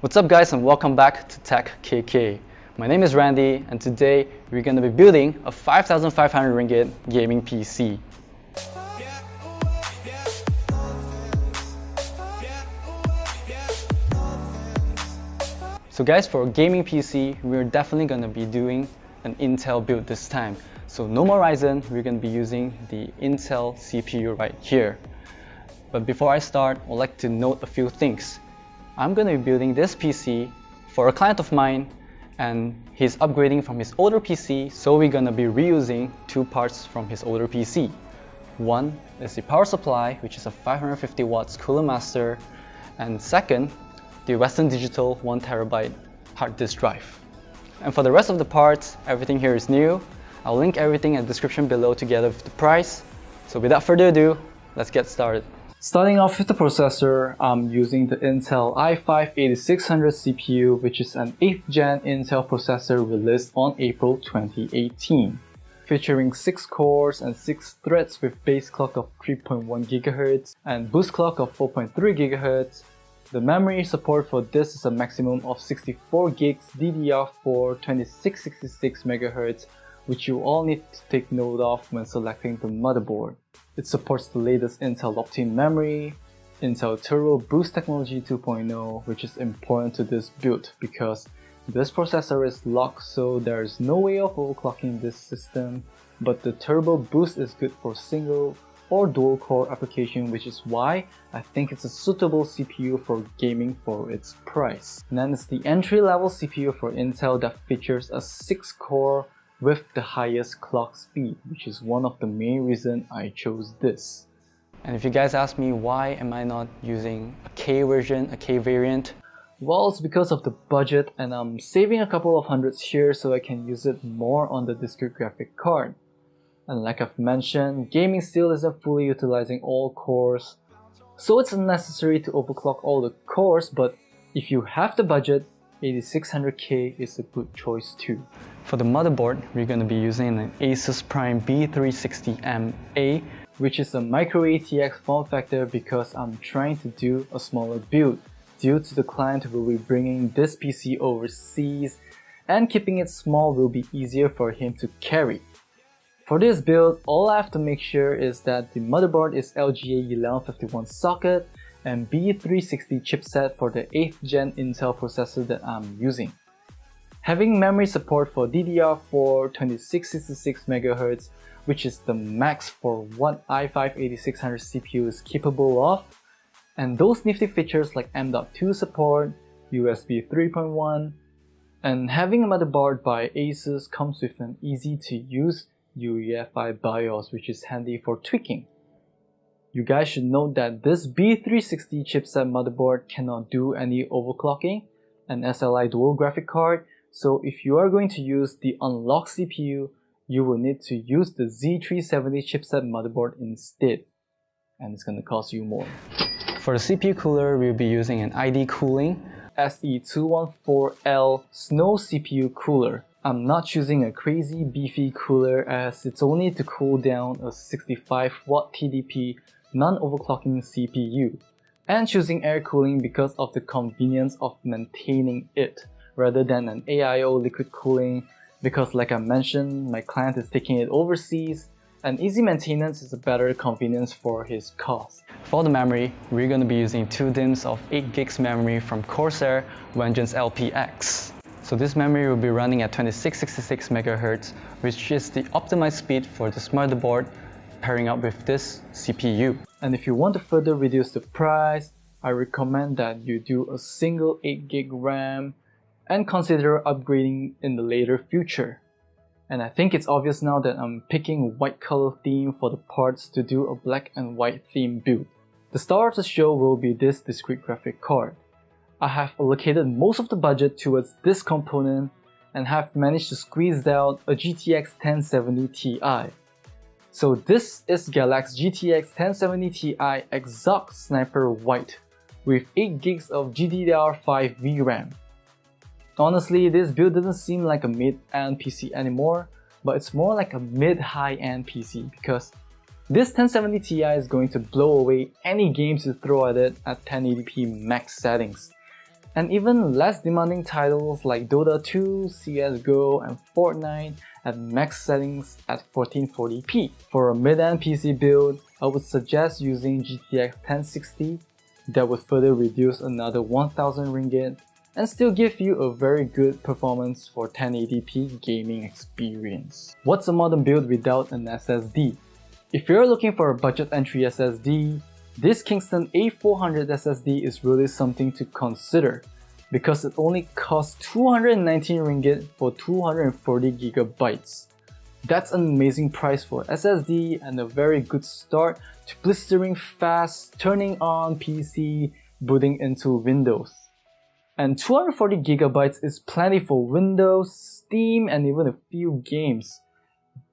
What's up guys, and welcome back to Tech KK. My name is Randy and today we're going to be building a 5,500 ringgit gaming PC. So guys, for a gaming PC, we're definitely going to be doing an Intel build this time. So no more Ryzen, we're going to be using the Intel CPU right here. But before I start, I'd like to note a few things. I'm going to be building this PC for a client of mine, and he's upgrading from his older PC, so we're going to be reusing two parts from his older PC. One is the power supply, which is a 550 watts Cooler Master, and second, the Western Digital 1TB hard disk drive. And for the rest of the parts, everything here is new. I'll link everything in the description below together with the price. So without further ado, let's get started. Starting off with the processor, I'm using the Intel i5-8600 CPU, which is an 8th gen Intel processor released on April 2018. Featuring 6 cores and 6 threads with base clock of 3.1 GHz and boost clock of 4.3 GHz. The memory support for this is a maximum of 64 gigs DDR4 2666 MHz, which you all need to take note of when selecting the motherboard. It supports the latest Intel Optane memory, Intel Turbo Boost Technology 2.0, which is important to this build because this processor is locked, so there is no way of overclocking this system, but the Turbo Boost is good for single or dual core application, which is why I think it's a suitable CPU for gaming for its price. And then it's the entry-level CPU for Intel that features a 6-core with the highest clock speed, which is one of the main reasons I chose this. And if you guys ask me why am I not using a K version, a K variant, well, it's because of the budget, and I'm saving a couple of hundreds here so I can use it more on the discrete graphic card. And like I've mentioned, gaming still isn't fully utilizing all cores, so it's unnecessary to overclock all the cores, but if you have the budget, 8600K is a good choice too. For the motherboard, we're going to be using an ASUS Prime B360MA, which is a micro ATX form factor because I'm trying to do a smaller build due to the client who will be bringing this PC overseas, and keeping it small will be easier for him to carry. For this build, all I have to make sure is that the motherboard is LGA 1151 socket and B360 chipset for the 8th gen Intel processor that I'm using. Having memory support for DDR4 2666 MHz, which is the max for what i5-8600 CPU is capable of, and those nifty features like M.2 support, USB 3.1, and having a motherboard by ASUS comes with an easy to use UEFI BIOS, which is handy for tweaking. You guys should note that this B360 chipset motherboard cannot do any overclocking, an SLI dual graphic card, so if you are going to use the unlocked CPU, you will need to use the Z370 chipset motherboard instead, and it's going to cost you more. For the CPU cooler, we'll be using an ID Cooling SE214L Snow CPU cooler. I'm not choosing a crazy beefy cooler as it's only to cool down a 65 watt TDP non-overclocking CPU, and choosing air cooling because of the convenience of maintaining it rather than an AIO liquid cooling, because like I mentioned, my client is taking it overseas and easy maintenance is a better convenience for his cost. For the memory, we're going to be using 2 DIMMs of 8 gigs memory from Corsair Vengeance LPX. So this memory will be running at 2666 MHz, which is the optimized speed for this motherboard pairing up with this CPU. And if you want to further reduce the price, I recommend that you do a single 8 gig RAM and consider upgrading in the later future. And I think it's obvious now that I'm picking white color theme for the parts to do a black and white theme build. The star of the show will be this discrete graphic card. I have allocated most of the budget towards this component and have managed to squeeze out a GTX1070Ti. So this is GALAX GTX1070Ti EXOC-SNPR White with 8 gigs of GDDR5 VRAM. Honestly, this build doesn't seem like a mid-end PC anymore, but it's more like a mid-high-end PC because this 1070 Ti is going to blow away any games you throw at it at 1080p max settings. and even less demanding titles like Dota 2, CSGO, and Fortnite at max settings at 1440p. For a mid-end PC build, I would suggest using GTX 1060. That would further reduce another 1000 ringgit and still give you a very good performance for 1080p gaming experience. What's a modern build without an SSD? If you're looking for a budget entry SSD, this Kingston A400 SSD is really something to consider because it only costs 219 ringgit for 240 gigabytes. That's an amazing price for SSD and a very good start to blistering fast, turning on PC, booting into Windows. And 240 gigabytes is plenty for Windows, Steam, and even a few games.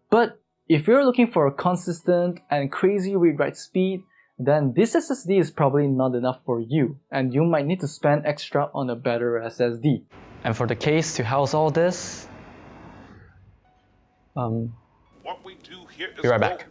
But if you're looking for a consistent and crazy read-write speed, then this SSD is probably not enough for you, and you might need to spend extra on a better SSD. And for the case to house all this, what we do here is be right back.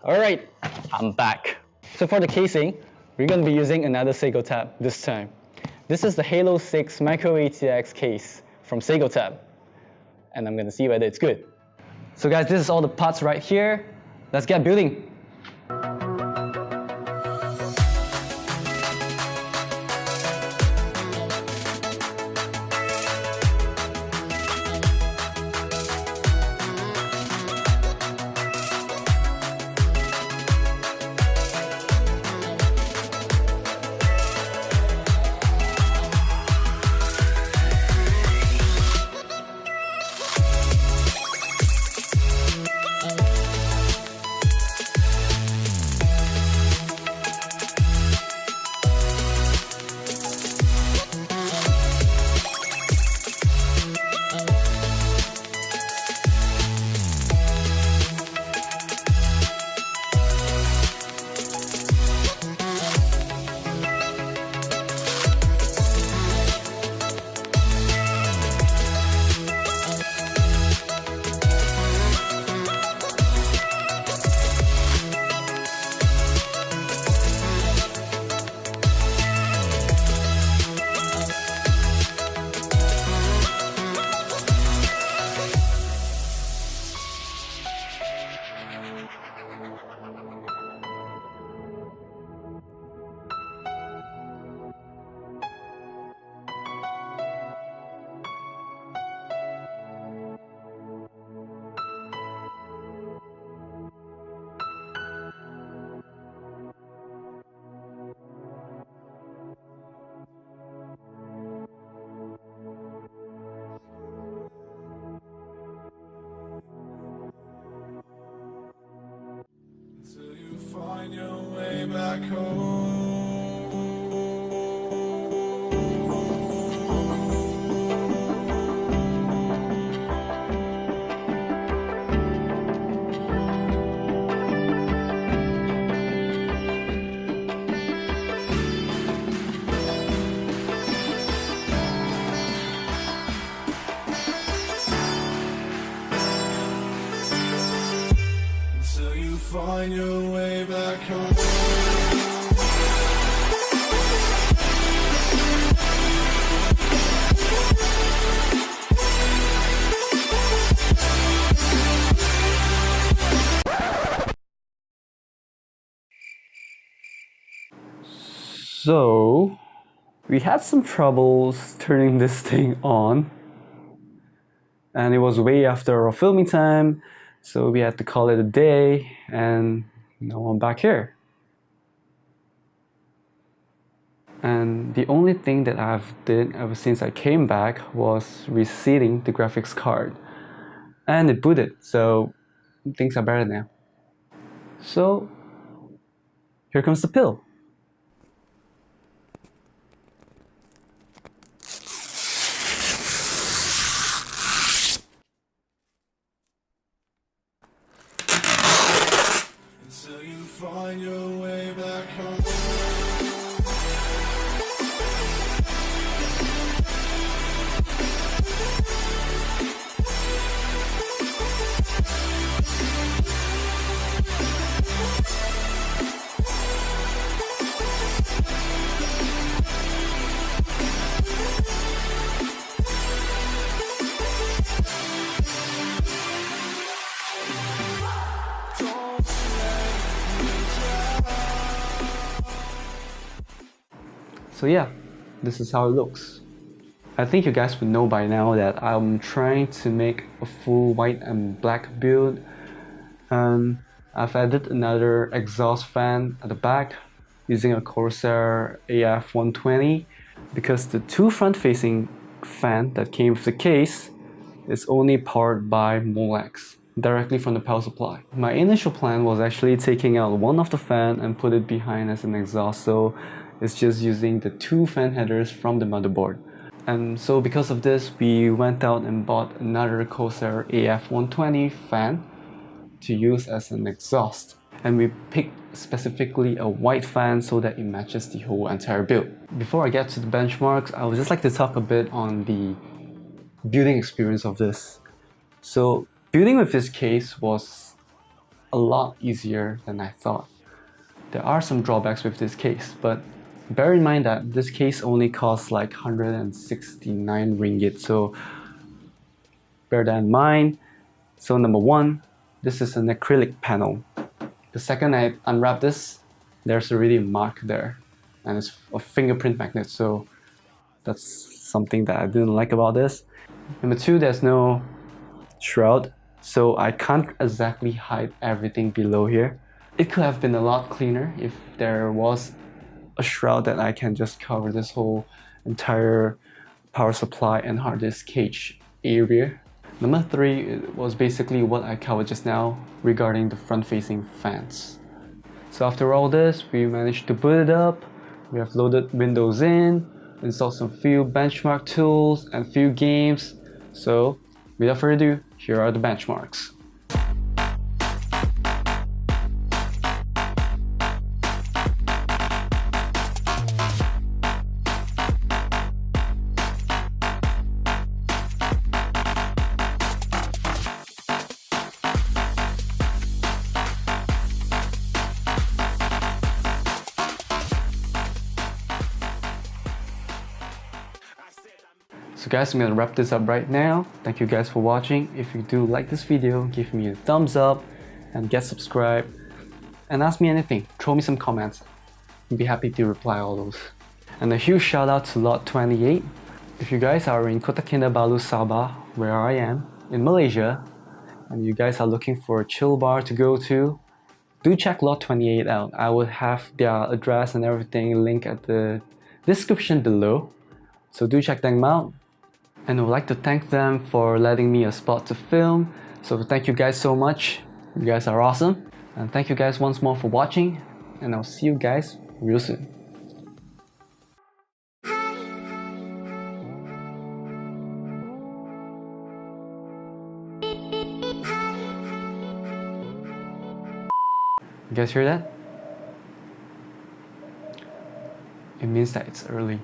Alright, I'm back. So for the casing, we're going to be using another SEGOTEP this time. This is the Halo 6 Micro ATX case from SEGOTEP, and I'm going to see whether it's good. So guys, this is all the parts right here. Let's get building. Find your way back home. Until you find your way back home. So, we had some troubles turning this thing on, and it was way after our filming time, So we had to call it a day, and now I'm back here. And the only thing that I've did ever since I came back was reseating the graphics card. And it booted, so things are better now. So here comes the pill. Until you find your way back home. So yeah, this is how it looks. I think you guys would know by now that I'm trying to make a full white and black build, and I've added another exhaust fan at the back using a Corsair AF120 because the two front-facing fan that came with the case is only powered by mATX directly from the power supply. My initial plan was actually taking out one of the fan and put it behind as an exhaust, so it's just using the two fan headers from the motherboard. And so because of this, we went out and bought another Corsair AF120 fan to use as an exhaust. And we picked specifically a white fan so that it matches the whole entire build. Before I get to the benchmarks, I would just like to talk a bit on the building experience of this. So building with this case was a lot easier than I thought. There are some drawbacks with this case, but bear in mind that this case only costs like 169 ringgit, so bear that in mind. So number one, this is an acrylic panel. The second I unwrap this, there's already a mark there, and it's a fingerprint magnet, so that's something that I didn't like about this. Number two, there's no shroud, so I can't exactly hide everything below here. It could have been a lot cleaner if there was a shroud that I can just cover this whole entire power supply and hard disk cage area. Number three was basically what I covered just now regarding the front-facing fans. So after all this, we managed to boot it up. We have loaded Windows in, installed some few benchmark tools and few games. So without further ado, here are the benchmarks. So guys, I'm gonna wrap this up right now. Thank you guys for watching. If you do like this video, give me a thumbs up and get subscribed. And ask me anything, throw me some comments. I'd be happy to reply all those. And a huge shout out to Lot 28. If you guys are in Kota Kinabalu, Sabah, where I am, in Malaysia, and you guys are looking for a chill bar to go to, do check Lot 28 out. I will have their address and everything linked at the description below. So do check them out. And I would like to thank them for letting me a spot to film. So thank you guys so much. You guys are awesome. And thank you guys once more for watching. And I'll see you guys real soon. You guys hear that? It means that it's early.